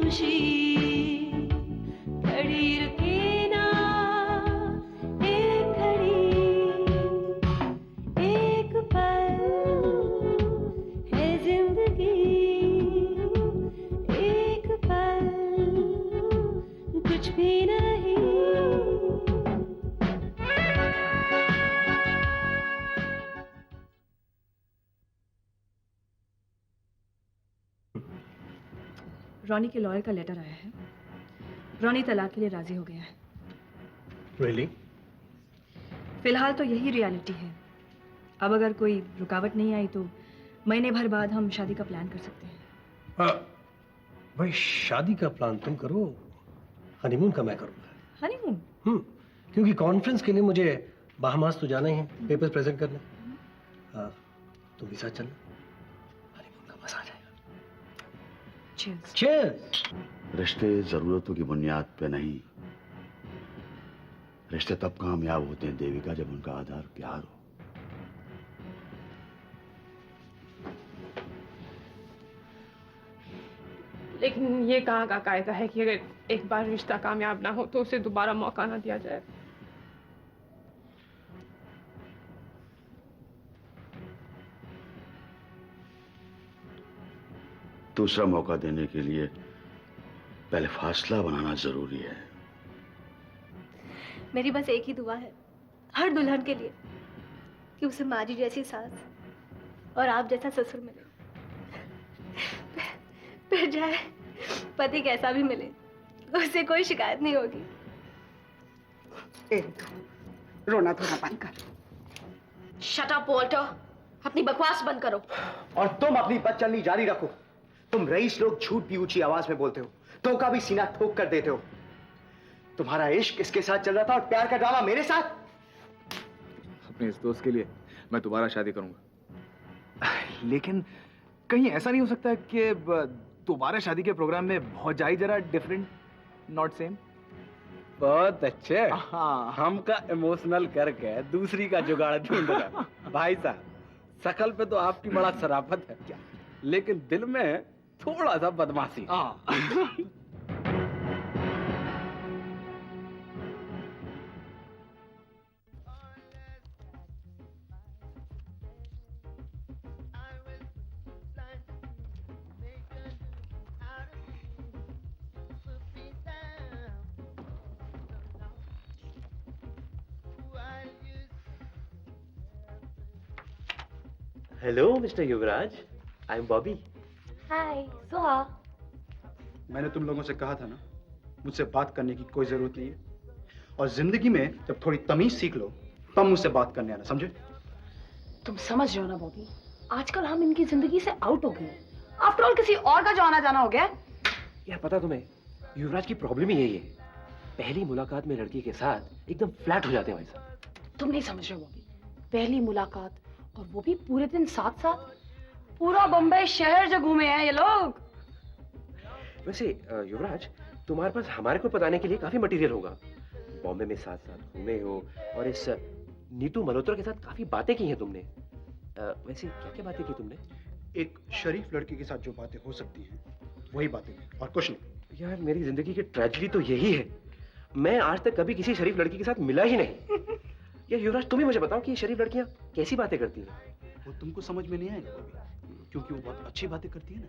खुशी खड़ी रुके ना एक घड़ी एक पल है जिंदगी एक पल कुछ भी नहीं। रॉनी के लॉयर का लेटर आया है। रॉनी तलाक के लिए राजी हो गया है। Really? फिलहाल तो यही रियलिटी है। अब अगर कोई रुकावट नहीं आई तो महीने भर बाद हम शादी का प्लान कर सकते हैं। भाई शादी का प्लान तुम करो, हनीमून का मैं करूंगा। हनीमून? क्योंकि कॉन्फ्रेंस के लिए मुझे बाहमास तो जाना ही है, पेपर्स प्रेजेंट करने। तुम भी साथ चलना, हनीमून का मजा आ जाएगा। Cheers. Cheers. रिश्ते जरूरतों की बुनियाद पे नहीं, रिश्ते तब कामयाब होते हैं देविका जब उनका आधार प्यार हो। लेकिन ये कहाँ का कायदा है कि अगर एक बार रिश्ता कामयाब ना हो तो उसे दोबारा मौका ना दिया जाए। दूसरा मौका देने के लिए पहले फासला बनाना जरूरी है। मेरी बस एक ही दुआ है हर दुल्हन के लिए कि उसे माँ जी जैसी सास और आप जैसा ससुर मिले। फिर जाए पति कैसा भी मिले उससे कोई शिकायत नहीं होगी। रोना धोना बंद कर। शट अप वॉल्टर, अपनी बकवास बंद करो। और तुम अपनी बदचलनी जारी रखो। तुम रईस लोग झूठ भी ऊंची आवाज में बोलते हो, धोखा भी सीना ठोक कर देते हो। तुम्हारा इश्क इसके साथ चल रहा था और प्यार का ड्रामा मेरे साथ। अपने इस दोस्त के लिए मैं दोबारा शादी करूंगा। लेकिन कहीं ऐसा नहीं हो सकता कि दोबारा शादी के प्रोग्राम में बहुत जाए जरा डिफरेंट, नॉट सेम? बहुत अच्छे। हाँ। हमका इमोशनल करके दूसरी का जुगाड़ ढूंढ रहा। भाई साहब, शकल पे तो आपकी बड़ा शराफत है, लेकिन दिल में थोड़ा सा बदमाशी। Hello mister Yuvraj, I am Bobby. Hi Suha. मैंने तुम लोगों से कहा था ना, मुझसे बात करने की कोई जरूरत नहीं है। और जिंदगी में जब थोड़ी तमीज सीख लो तब मुझसे बात करने आना, समझे? तुम समझ रहे हो ना बॉबी, आजकल हम इनकी जिंदगी से आउट हो गए। आफ्टर ऑल किसी और का जो आना जाना हो गया। यार पता तुम्हें, युवराज की प्रॉब्लम ही यही है। पहली मुलाकात में लड़की के साथ एकदम फ्लैट हो जाते हैं भाई साहब। तुम नहीं समझ रहे बॉबी, पहली मुलाकात और वो भी पूरे दिन साथ साथ। पूरा बम्बई शहर जो घूमे हैं ये लोग। वैसे युवराज, तुम्हारे पास हमारे को बताने के लिए काफी मटेरियल होगा। बॉम्बे में साथ साथ घूमे हो और इस नीतू मल्होत्रा के साथ काफी बातें की हैं तुमने। वैसे क्या क्या बातें की तुमने? एक शरीफ लड़की के साथ जो बातें हो सकती हैं वही बातें की, और कुछ नहीं। यार मेरी जिंदगी की ट्रेजेडी तो यही है, मैं आज तक कभी किसी शरीफ लड़की के साथ मिला ही नहीं। यार युवराज, तुम ही मुझे बताओ कि ये शरीफ लड़कियां कैसी बातें करती हैं? वो तुमको समझ में नहीं आएगा कभी, क्योंकि वो बहुत अच्छी बातें करती है ना।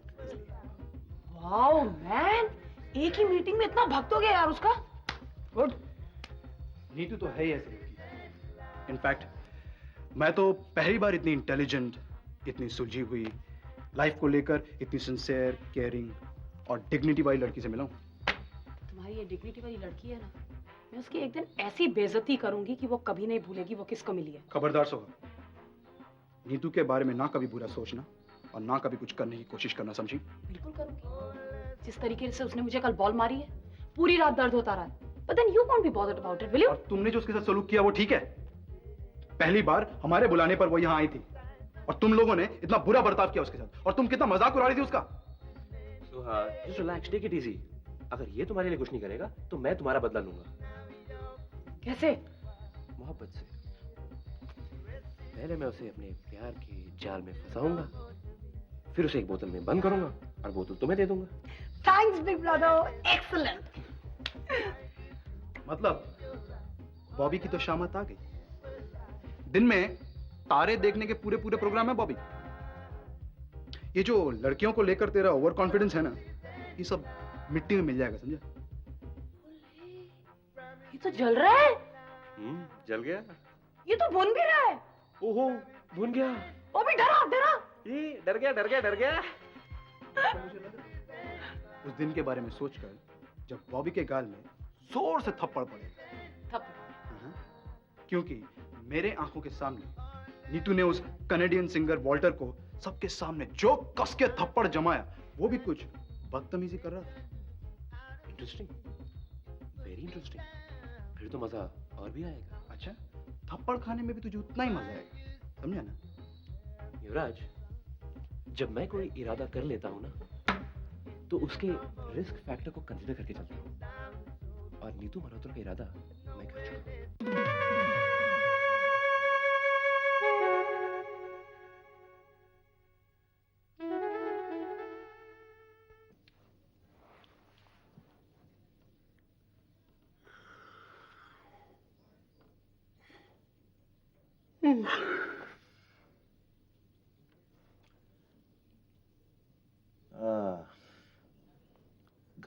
वाओ मैन, एक ही मीटिंग में इतना भक्त हो गया यार उसका। गुड। नीतू तो है ही ऐसी लड़की। इनफैक्ट मैं तो पहली बार इतनी इंटेलिजेंट, इतनी सुलझी हुई, लाइफ को लेकर इतनी सिंसियर, केयरिंग और डिग्निटी वाली लड़की से मिला हूं। तुम्हारी ये डिग्निटी वाली लड़की है ना, मैं उसकी एक दिन ऐसी बेइज्जती करूंगी कि वो कभी नहीं भूलेगी वो किसको मिली है। खबरदार सोहा, नीतू के बारे में ना कभी बुरा सोचना और ना कभी कुछ करने की कोशिश करना, समझी? बिल्कुल करूंगी। जिस तरीके से उसने मुझे कल बॉल मारी है, पूरी रात दर्द होता रहा है। But then you won't be bothered about it, will you? और तुमने जो उसके साथ सलूक किया वो ठीक है? पहली बार हमारे बुलाने पर वो यहाँ आई थी और तुम लोगों ने इतना बुरा बर्ताव किया उसके साथ, और तुम कितना मजाक उड़ा रही थी उसका। सुहा, just relax, take it easy। अगर ये तुम्हारे लिए कुछ नहीं करेगा तो मैं तुम्हारा बदला लूंगा। कैसे? मोहब्बत से। पहले मैं उसे अपने प्यार के जाल में फंसाऊंगा, फिर उसे एक बोतल में बंद करूंगा और बोतल तुम्हें दे दूंगा। Thanks big brother, excellent. मतलब बॉबी की तो शामत आ गई। दिन में तारे देखने के पूरे पूरे प्रोग्राम है बॉबी। ये जो लड़कियों को लेकर तेरा ओवर कॉन्फिडेंस है ना, ये सब मिट्टी में मिल जाएगा, समझा? ये तो जल रहा है, जल गया। ये तो भुन भी रहा है। ओहो, भून गया। वो भी डरा डरा। ये डर गया डर गया डर गया। उस दिन के बारे में सोचकर जब बॉबी के गाल में जोर से थप्पड़ पड़े। क्योंकि मेरे आंखों के सामने नीतू ने उस कनेडियन सिंगर वॉल्टर को सबके सामने जो कस के थप्पड़ जमाया, वो भी कुछ बदतमीजी कर रहा था। Interesting, very interesting. फिर तो मजा और भी आएगा। अच्छा, थप्पड़ खाने में भी तुझे उतना ही मजा आएगा, समझा ना? युवराज, जब मैं कोई इरादा कर लेता हूं ना, तो उसके रिस्क फैक्टर को कंसीडर करके चलता हूं। और नीतू मल्होत्रा का इरादा मैं कर चुका हूं।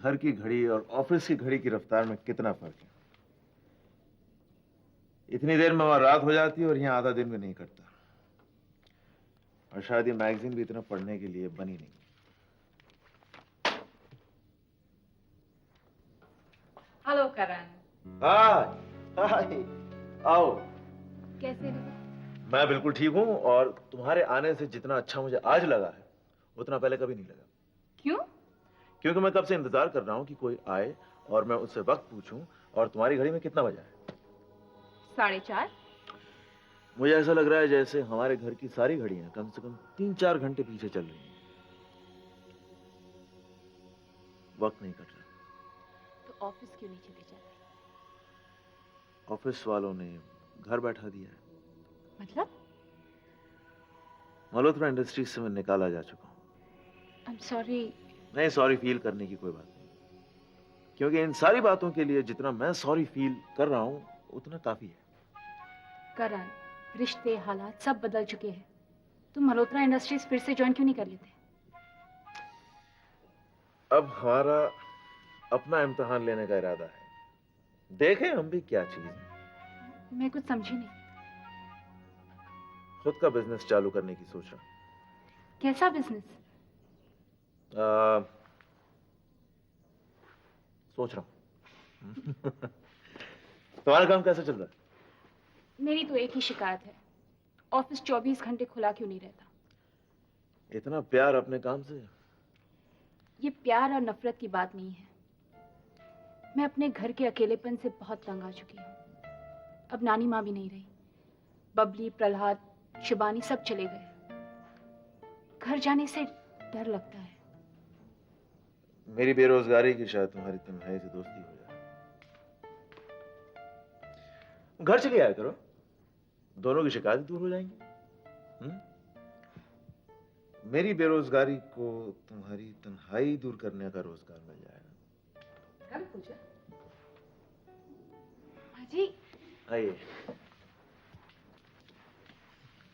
घर की घड़ी और ऑफिस की घड़ी की रफ्तार में कितना फर्क है। इतनी देर में वहां रात हो जाती है और यहाँ आधा दिन भी नहीं कटता। और शायद ये मैगजीन भी इतना पढ़ने के लिए बनी नहीं। हेलो करण। हाय हाय, आओ। कैसे हो? मैं बिल्कुल ठीक हूँ और तुम्हारे आने से जितना अच्छा मुझे आज लगा है उतना पहले कभी नहीं लगा। क्यों? क्योंकि मैं कब से इंतजार कर रहा हूँ कि कोई आए और मैं उससे वक्त पूछूं। और तुम्हारी घड़ी में कितना बजा है? 4:30। मुझे ऐसा लग रहा है जैसे हमारे घर की सारी घड़ियां कम से कम 3-4 घंटे पीछे चल रही हैं। वक्त नहीं कट रहा। तो ऑफिस क्यों नहीं चले जाते? ऑफिस वालों ने घर बैठा दिया है। मतलब? मल्होत्रा इंडस्ट्रीज से मैं निकाला जा चुका हूँ। I am sorry. नहीं, सॉरी फील करने की कोई बात नहीं, क्योंकि इन सारी बातों के लिए जितना मैं सॉरी फील कर रहा हूँ उतना काफी है। करण, रिश्ते हालात सब बदल चुके हैं। तुम मल्होत्रा इंडस्ट्रीज फिर से ज्वाइन क्यों नहीं कर लेते? अब हमारा अपना इम्तिहान लेने का इरादा है। देखें हम भी क्या चीज है। मैं कुछ समझी नहीं। खुद का बिजनेस चालू करने की सोच रहा हूँ। कैसा बिजनेस? सोच रहा हूँ। तुम्हारा काम कैसा चल रहा है? मेरी तो एक ही शिकायत है, ऑफिस 24 घंटे खुला क्यों नहीं रहता? इतना प्यार अपने काम से? ये प्यार और नफरत की बात नहीं है। मैं अपने घर के अकेलेपन से बहुत तंग आ चुकी हूँ। अब नानी माँ भी नहीं रही। बबली, प्रहलाद, शिबानी सब चले गए। घर जाने से डर लगता है। मेरी बेरोजगारी की शायद तुम्हारी तन्हाई से दोस्ती हो जाए। घर चली आया करो, दोनों की शिकायत दूर हो जाएंगी। मेरी बेरोजगारी को तुम्हारी तन्हाई दूर करने का रोजगार मिल जाएगा। कल पूजा। जी आइए।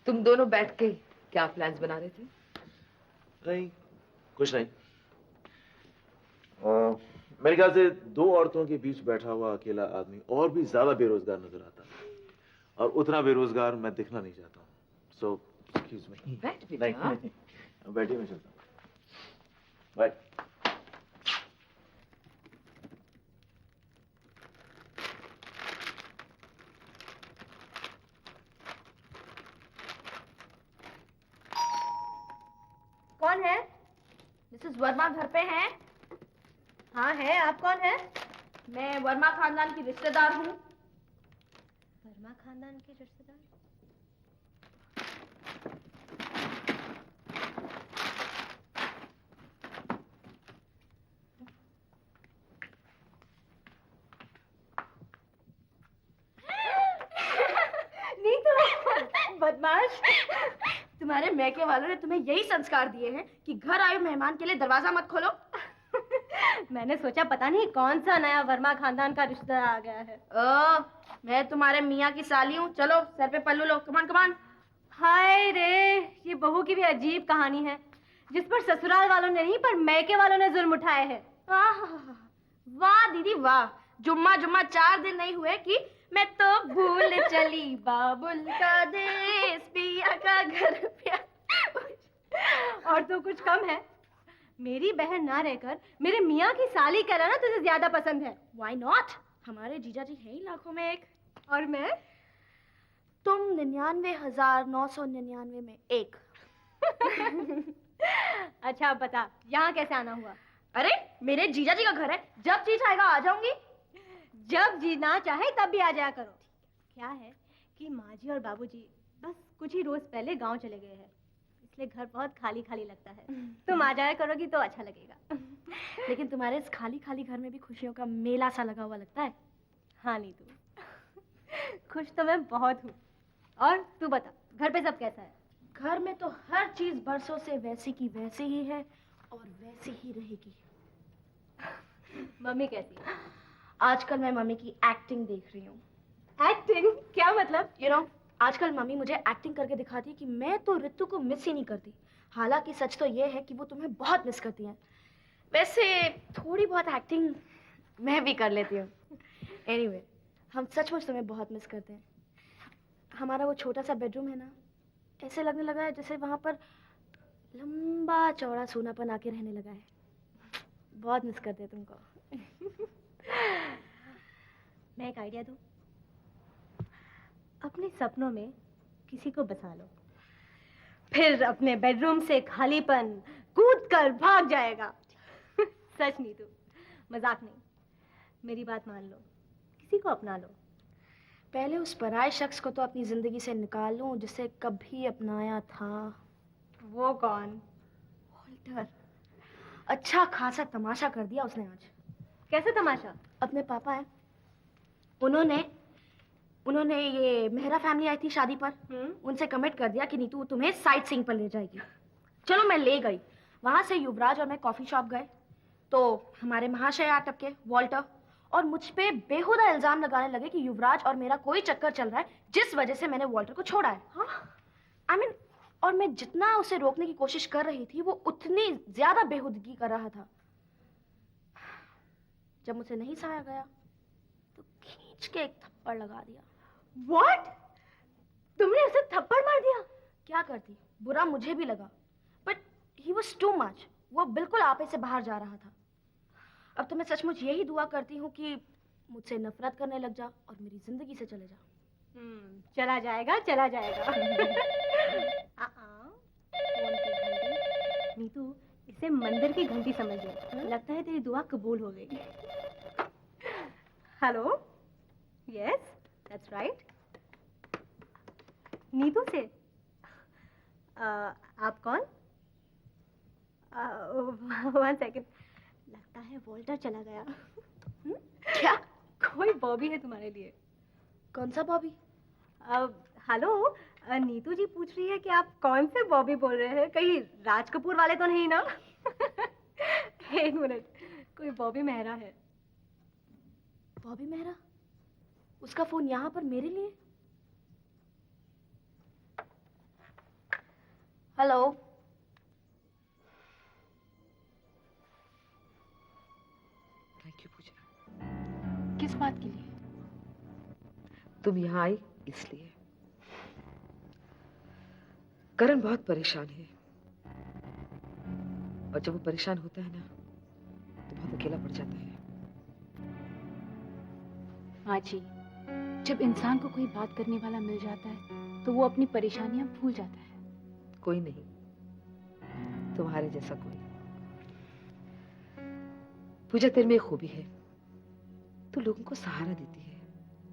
तुम दोनों बैठ के क्या प्लान्स बना रहे थे? नहीं, कुछ नहीं। मेरे ख्याल से 2 औरतों के बीच बैठा हुआ अकेला आदमी और भी ज्यादा बेरोजगार नजर आता है, और उतना बेरोजगार मैं दिखना नहीं चाहता हूँ। So excuse me. बैठ बेटा। नहीं, बैठिए, मैं चलता हूँ। बाय। कौन है? मिसेस वर्मा घर पे हैं? हाँ है। आप कौन है? मैं वर्मा खानदान की रिश्तेदार हूँ। वर्मा खानदान की रिश्तेदार? नहीं तो बदमाश, तुम्हारे मैके वालों ने तुम्हें यही संस्कार दिए हैं कि घर आए मेहमान के लिए दरवाजा मत खोलो। मैंने सोचा पता नहीं कौन सा नया वर्मा खानदान का रिश्ता आ गया है। ओ, मैं तुम्हारे मियाँ की साली हूँ। चलो सर पे पल्लू लो, कमान कमान। हाय रे, ये बहू की भी अजीब कहानी है, जिस पर ससुराल वालों ने नहीं पर मैके वालों ने जुल्म उठाए हैं। वाह दीदी वाह, जुम्मा जुम्मा 4 दिन नहीं हुए कि मैं तो भूल चली बाबुल का देश, पिया का घर प्यार। और तो कुछ कम है, मेरी बहन ना रहकर मेरे मियाँ की साली कहलाना तुझे ज्यादा पसंद है। Why not? हमारे जीजा जी हैं ही लाखों में एक। और मैं? तुम 99,999 में एक। अच्छा बता, यहाँ कैसे आना हुआ? अरे मेरे जीजा जी का घर है, जब जी चाहेगा आ जाऊंगी। जब जी ना चाहे तब भी आ जाया करो। क्या है कि माँ जी और बाबूजी बस कुछ ही रोज पहले गांव चले गए हैं, इसलिए घर बहुत खाली खाली लगता है। तुम आ जाया करोगी तो अच्छा लगेगा। लेकिन तुम्हारे इस खाली खाली घर में भी खुशियों का मेला सा लगा हुआ लगता है। हाँ नीतू, खुश तो मैं बहुत हूँ। और तू बता, घर पे सब कैसा है? घर में तो हर चीज बरसों से वैसी की वैसी ही है और वैसी ही रहेगी। मम्मी कैसी है? आजकल मैं मम्मी की एक्टिंग देख रही हूँ। एक्टिंग? क्या मतलब? यू नो, आजकल मम्मी मुझे एक्टिंग करके दिखाती है कि मैं तो रितु को मिस ही नहीं करती। हालांकि सच तो ये है कि वो तुम्हें बहुत मिस करती हैं। वैसे थोड़ी बहुत एक्टिंग मैं भी कर लेती हूँ। एनीवे, हम सचमुच तुम्हें बहुत मिस करते हैं। हमारा वो छोटा सा बेडरूम है ना, ऐसे लगने लगा है जैसे वहाँ पर लंबा चौड़ा सोनापन आके रहने लगा है। बहुत मिस करते हैं तुमको। मैं एक आइडिया दूँ? अपने सपनों में किसी को बसा लो, फिर अपने बेडरूम से खालीपन कूद कर भाग जाएगा। सच नीतू, मजाक नहीं, मेरी बात मान लो, किसी को अपना लो। पहले उस पराये शख्स को तो अपनी जिंदगी से निकाल लूं जिसे कभी अपनाया था। वो कौन? वॉल्टर। अच्छा खासा तमाशा कर दिया उसने आज। कैसे तमाशा? अपने पापा हैं, उन्होंने ये मेहरा फैमिली आई थी शादी पर, उनसे कमिट कर दिया कि नीतू तुम्हें साइट सीइंग पर ले जाएगी। चलो मैं ले गई। वहां से युवराज और मैं कॉफी शॉप गए तो हमारे महाशय आ टपके, वॉल्टर, और मुझ पे बेहुदा इल्जाम लगाने लगे कि युवराज और मेरा कोई चक्कर चल रहा है, जिस वजह से मैंने वॉल्टर को छोड़ा है। I mean, और मैं जितना उसे रोकने की कोशिश कर रही थी वो उतनी ज्यादा बेहुदगी कर रहा था। जब मुझे नहीं सहा गया तो खींच के एक थप्पड़ लगा दिया। What? तुमने उसे थप्पड़ मार दिया? क्या करती, बुरा मुझे भी लगा, but he was too much. वो बिल्कुल आपे से बाहर जा रहा था। अब तो मैं सचमुच यही दुआ करती हूँ कि मुझसे नफरत करने लग जा और मेरी जिंदगी से चले जा। चला जाएगा, चला जाएगा। फोन की घंटी। नीतू, इसे मंदिर की घंटी समझ ले। लगता है तेरी दुआ कबूल हो गई। Hello, yes, that's right. Neetu से? आप कौन? 1 सेकेंड, लगता है वॉल्टर चला गया। क्या? कोई बॉबी है तुम्हारे लिए। कौन सा बॉबी? हेलो, नीतू जी पूछ रही है कि आप कौन से बॉबी बोल रहे हैं, कहीं राज कपूर वाले तो नहीं ना? एक मिनट, कोई बॉबी मेहरा है। बॉबी मेहरा? उसका फोन यहाँ पर मेरे लिए? हेलो, थैंक यू पूजा। किस बात के लिए? तुम यहाँ आई इसलिए। करण बहुत परेशान है, और जब वो परेशान होता है ना तो बहुत अकेला पड़ जाता है। माँ जी, जब इंसान को कोई बात करने वाला मिल जाता है तो वो अपनी परेशानियां भूल जाता है। कोई नहीं, तुम्हारे जैसा कोई। पूजा, तेरे में एक खूबी है, तू लोगों को सहारा देती है,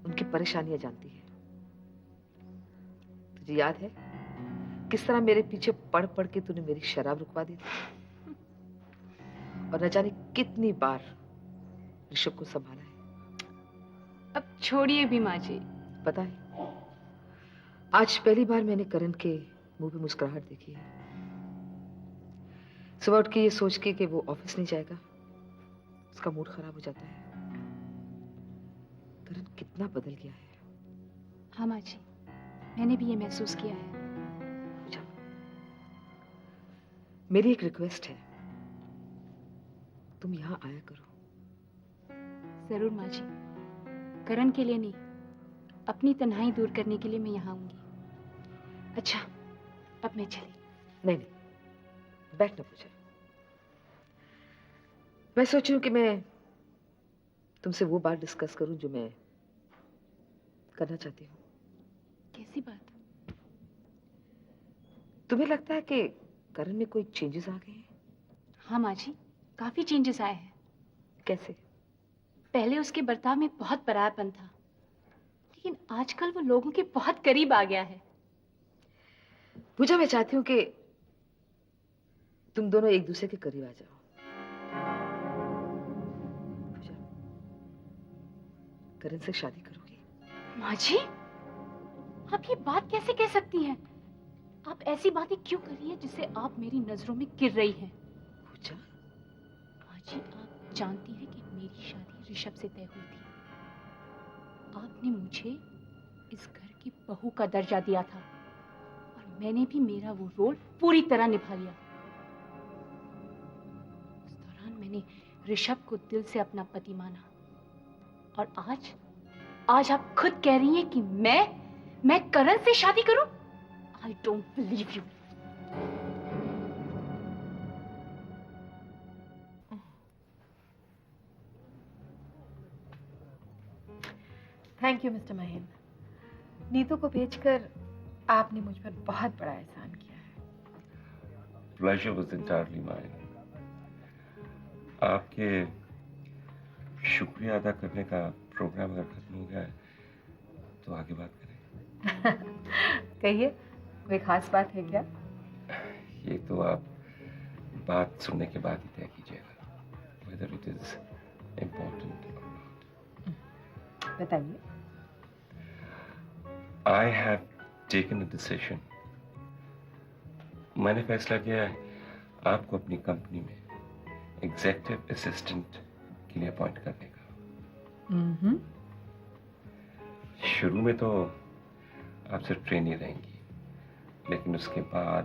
उनकी परेशानियां जानती है। तुझे याद है किस तरह मेरे पीछे पढ़ पढ़ के तूने मेरी शराब रुकवा दी थी, और न जाने कितनी बार ऋषभ को संभाला है। अब छोड़िए भी माँ जी। पता है, आज पहली बार मैंने करण के मुंह पे मुस्कुराहट देखी है। सुबह उठ के ये सोच के कि वो ऑफिस नहीं जाएगा, उसका मूड खराब हो जाता है। करण कितना बदल गया है। हाँ माँ जी, मैंने भी ये महसूस किया है। मेरी एक रिक्वेस्ट है, तुम यहाँ आया करो। जरूर माँ जी, करण के लिए नहीं, अपनी तन्हाई दूर करने के लिए मैं यहाँ आऊंगी। अच्छा, अब मैं चली। नहीं नहीं, बैठना पूजा। मैं सोच रही हूँ कि मैं तुमसे वो बात डिस्कस करूं जो मैं करना चाहती हूँ। कैसी बात? तुम्हें लगता है कि करण में कोई चेंजेस आ गए हैं? हाँ माँ जी, काफी चेंजेस आए हैं। कैसे? पहले उसके बर्ताव में बहुत परायापन था, लेकिन आजकल वो लोगों के बहुत करीब आ गया है। पूजा, मैं चाहती हूँ कि तुम दोनों एक दूसरे के करीब आ जाओ। पूजा, करण से शादी करोगी? माँ जी, आप ये बात कैसे कह सकती हैं? आप ऐसी बातें क्यों कर रही हैं जिससे आप मेरी नजरों में गिर रही हैं? पूजा, माँ जी, आप जानती हैं कि मेरी शादी ऋषभ से तय हुई थी। आपने मुझे इस घर की बहू का दर्जा दिया था और मैंने भी मेरा वो रोल पूरी तरह निभा लिया। उस दौरान मैंने ऋषभ को दिल से अपना पति माना, और आज आप खुद कह रही हैं कि मैं करण से शादी करूं? I don't believe you. Thank you mister Mahendra. Neetu को भेजकर आपने मुझ पर बहुत बड़ा एहसान किया है। Pleasure was entirely mine. आपके शुक्रिया अदा करने का प्रोग्राम अगर खत्म हो गया है तो आगे बात करें। कहिए, कोई खास बात है क्या? ये तो आप बात सुनने के बाद ही तय कीजिएगा, whether it is important or not. बताइए। I have taken a decision. मैंने फैसला किया है आपको अपनी कंपनी में एग्जीक्यूटिव असिस्टेंट के लिए अपॉइंट करने का। शुरू में तो आप सिर्फ ट्रेनी रहेंगी, लेकिन उसके बाद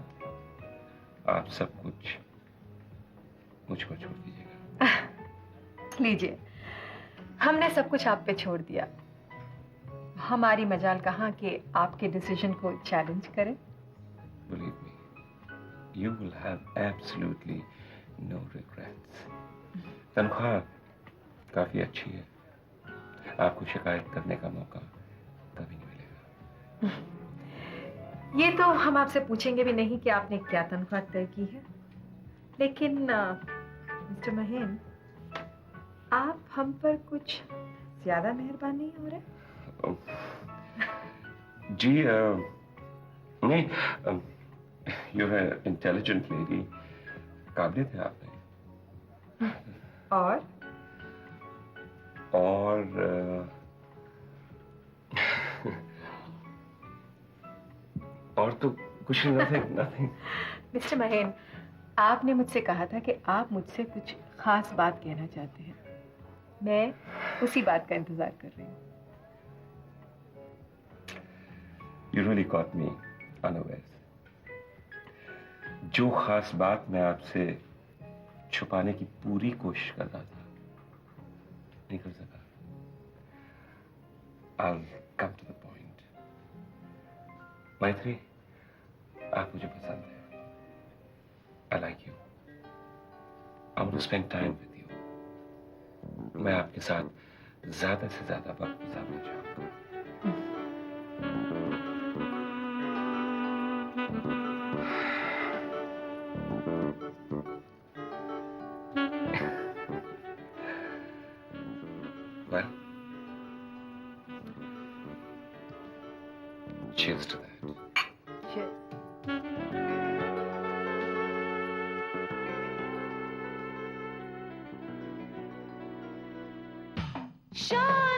आप सब कुछ मुझको छोड़ दीजिएगा। लीजिए, हमने सब कुछ आप पे छोड़ दिया। हमारी मजाल कहाँ कि आपके डिसीजन को चैलेंज करें। Believe me, you will have absolutely no regrets. तनख्वाह काफी अच्छी है, आपको शिकायत करने का मौका कभी नहीं मिलेगा। ये तो हम आपसे पूछेंगे भी नहीं कि आपने क्या तनख्वाह तय की है, लेकिन मिस्टर महेन, आप हम पर कुछ ज्यादा मेहरबान नहीं हो रहे? जी नहीं, you're an intelligent lady, काबिलियत है आप में। और तो कुछ नथिंग। मिस्टर महेन, आपने मुझसे कहा था कि आप मुझसे कुछ खास बात कहना चाहते हैं। मैं उसी बात का इंतजार कर रही हूँ। You really caught me unawares. जो खास बात मैं आपसे छुपाने की पूरी कोशिश कर रहा था, नहीं कर सका। I'll come to the point. मैत्री, आप मुझे पसंद है। I like you. I want to spend time with you. मैं आपके साथ ज्यादा से ज्यादा वक्त गुजारना चाहूँगा। Well, cheers to that. Cheers. शादी